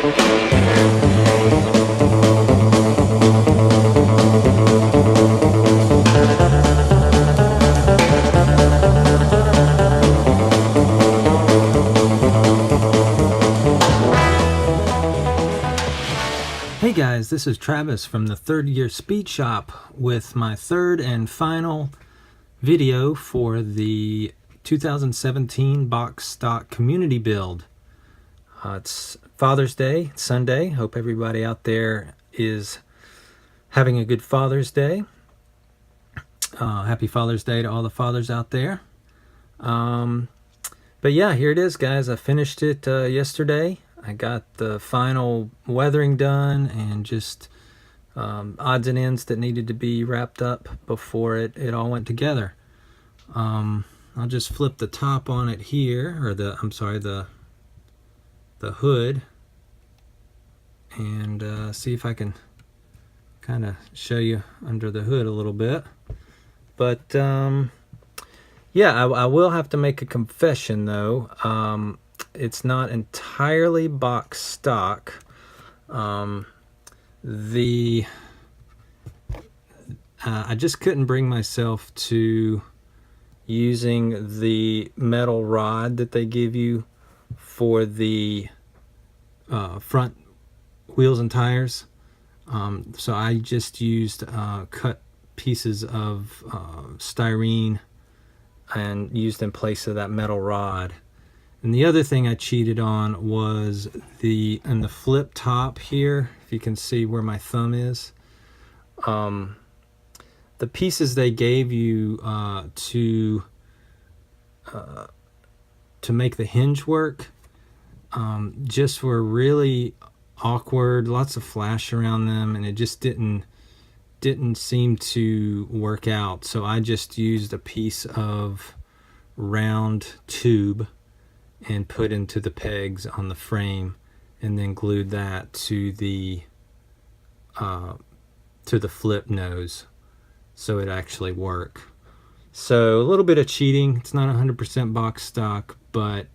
Hey guys, this is Travis from the Third Year Speed Shop with my third and final video for the 2017 box stock community build. It's Father's Day, Sunday. Hope everybody out there is having a good Father's Day. Happy Father's Day to all the fathers out there. But yeah, here it is, guys. I finished it yesterday. I got the final weathering done and just odds and ends that needed to be wrapped up before it all went together. I'll just flip the top on it here, or the hood, and see if I can kind of show you under the hood a little bit. But yeah, I will have to make a confession though. It's not entirely box stock. I just couldn't bring myself to using the metal rod that they give you for the front wheels and tires. So I just used cut pieces of styrene and used in place of that metal rod. And the other thing I cheated on was in the flip top here, if you can see where my thumb is, the pieces they gave you to make the hinge work just were really awkward, lots of flash around them, and it just didn't seem to work out. So I just used a piece of round tube and put into the pegs on the frame, and then glued that to the flip nose so it actually work. So a little bit of cheating. It's not 100% box stock, but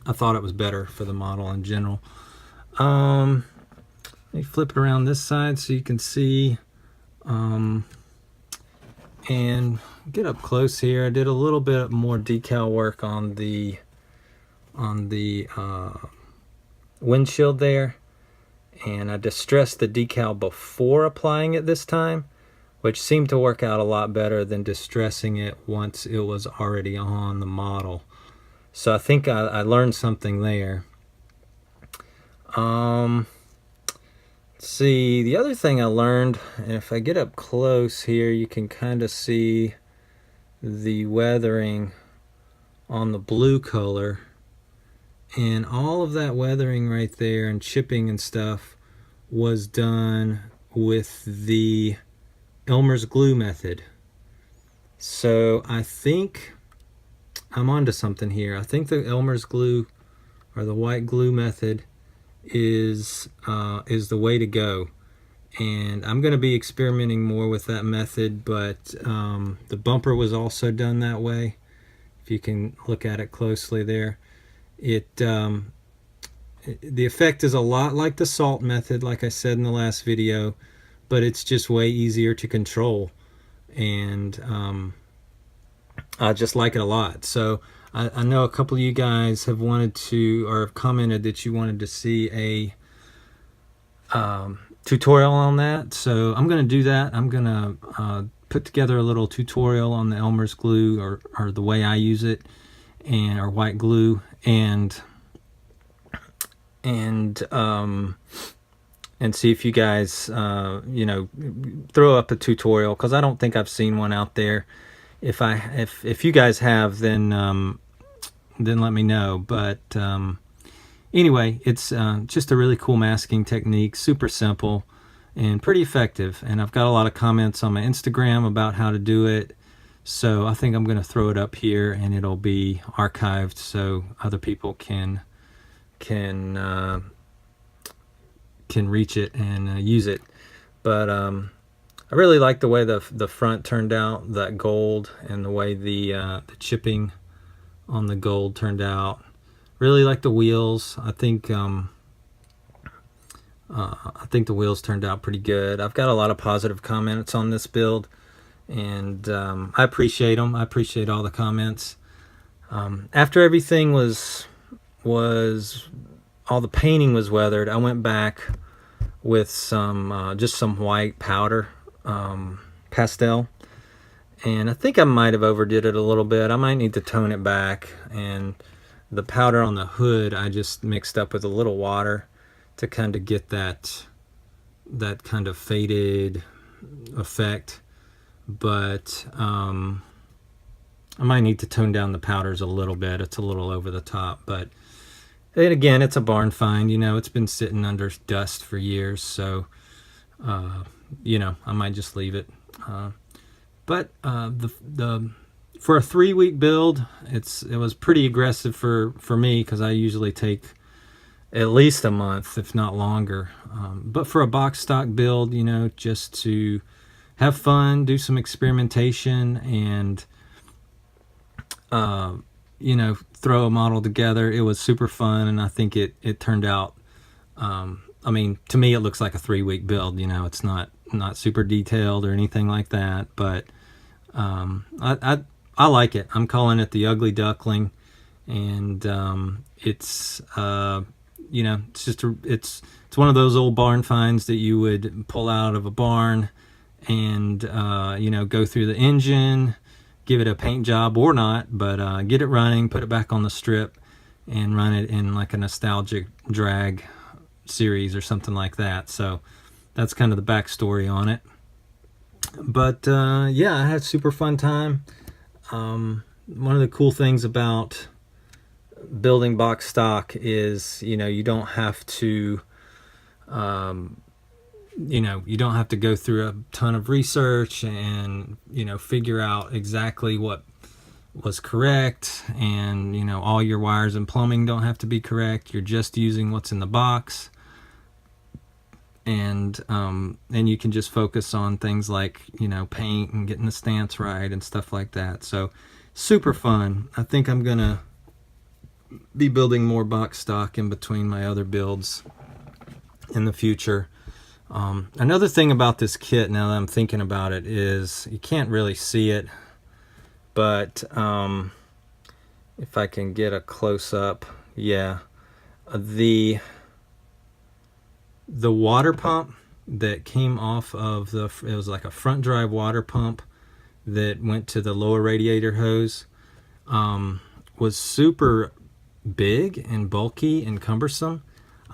I thought it was better for the model in general. Let me flip it around this side so you can see, and get up close here. I did a little bit more decal work on the windshield there, and I distressed the decal before applying it this time, which seemed to work out a lot better than distressing it once it was already on the model. So I think I learned something there. See, the other thing I learned, and if I get up close here, you can kind of see the weathering on the blue color, and all of that weathering right there and chipping and stuff was done with the Elmer's glue method. So I think I'm onto something here. I think the Elmer's glue, or the white glue method, is the way to go, and I'm going to be experimenting more with that method. But the bumper was also done that way. If you can look at it closely there, the effect is a lot like the salt method, like I said in the last video, but it's just way easier to control, and I just like it a lot. So I know a couple of you guys have wanted to, or have commented that you wanted to see a tutorial on that. So I'm going to do that. I'm going to put together a little tutorial on the Elmer's glue, or the way I use it, or white glue, and see if you guys you know, throw up a tutorial, because I don't think I've seen one out there. If you guys have, then let me know. But anyway, it's just a really cool masking technique, super simple and pretty effective. And I've got a lot of comments on my Instagram about how to do it, so I think I'm going to throw it up here, and it'll be archived so other people can reach it and use it. But I really like the way the front turned out, that gold, and the way the chipping on the gold turned out. Really like the wheels. I think the wheels turned out pretty good. I've got a lot of positive comments on this build, and I appreciate them. I appreciate all the comments. After everything was all the painting was weathered, I went back with some just some white powder, pastel, and I think I might have overdid it a little bit. I might need to tone it back, and the powder on the hood I just mixed up with a little water to kind of get that kind of faded effect. But I might need to tone down the powders a little bit. It's a little over the top, but again, it's a barn find. You know, it's been sitting under dust for years, so you know, I might just leave it. But for a 3-week build, it was pretty aggressive for me, because I usually take at least a month, if not longer. But for a box stock build, you know, just to have fun, do some experimentation, and you know, throw a model together, it was super fun, and I think it turned out. I mean, to me, it looks like a 3-week build. You know, it's not super detailed or anything like that, but I like it. I'm calling it the Ugly Duckling, and it's you know, it's just it's one of those old barn finds that you would pull out of a barn and you know, go through the engine, give it a paint job or not, but get it running, put it back on the strip, and run it in like a nostalgic drag series or something like that. So that's kind of the backstory on it. But yeah, I had a super fun time. One of the cool things about building box stock is, you know, you don't have to you know, you don't have to go through a ton of research and, you know, figure out exactly what was correct, and, you know, all your wires and plumbing don't have to be correct. You're just using what's in the box, and you can just focus on things like, you know, paint and getting the stance right and stuff like that. So super fun. I think I'm gonna be building more box stock in between my other builds in the future. Another thing about this kit, now that I'm thinking about it, is you can't really see it, but if I can get a close-up, yeah, the water pump that came off of it was like a front drive water pump that went to the lower radiator hose, was super big and bulky and cumbersome.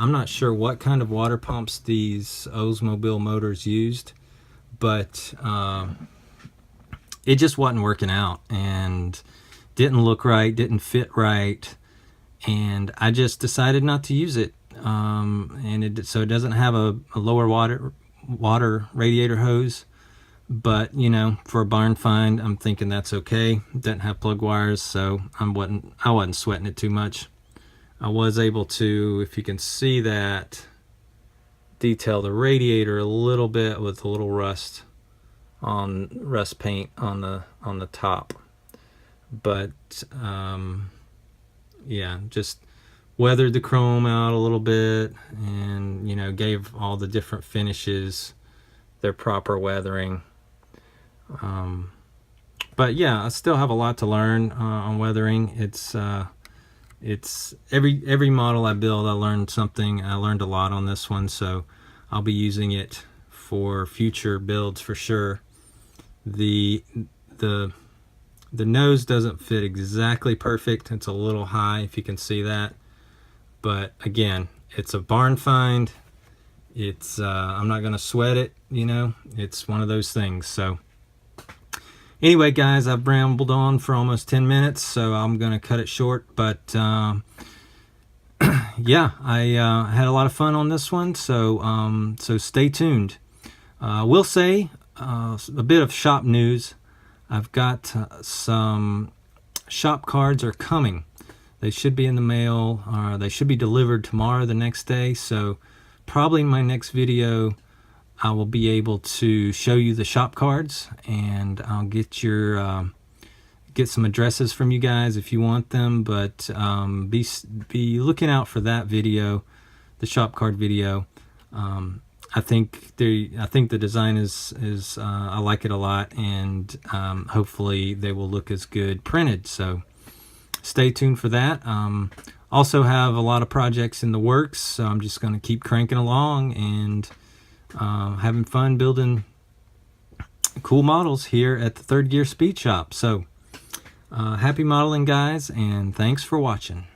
I'm not sure what kind of water pumps these Oldsmobile motors used, but it just wasn't working out and didn't look right, didn't fit right, and I just decided not to use it. So it doesn't have a lower water radiator hose, but, you know, for a barn find, I'm thinking that's okay. It doesn't have plug wires, so I wasn't sweating it too much. I was able to, if you can see that, detail the radiator a little bit with a little rust paint on the top, but yeah, just weathered the chrome out a little bit, and, you know, gave all the different finishes their proper weathering. But yeah, I still have a lot to learn on weathering. It's every model I build, I learned something. I learned a lot on this one, so I'll be using it for future builds for sure. The nose doesn't fit exactly perfect. It's a little high, if you can see that. But again, it's a barn find. It's I'm not gonna sweat it, you know. It's one of those things. So anyway, guys, I've rambled on for almost 10 minutes, so I'm going to cut it short. But yeah, I had a lot of fun on this one, so stay tuned. I will say a bit of shop news. I've got some shop cards are coming. They should be in the mail, or they should be delivered tomorrow, the next day. So probably in my next video, I will be able to show you the shop cards, and I'll get get some addresses from you guys if you want them, but be looking out for that video, the shop card video. I think the design is I like it a lot, and hopefully they will look as good printed. So stay tuned for that. Also have a lot of projects in the works, so I'm just going to keep cranking along and having fun building cool models here at the Third Gear Speed Shop. So happy modeling, guys, and thanks for watching.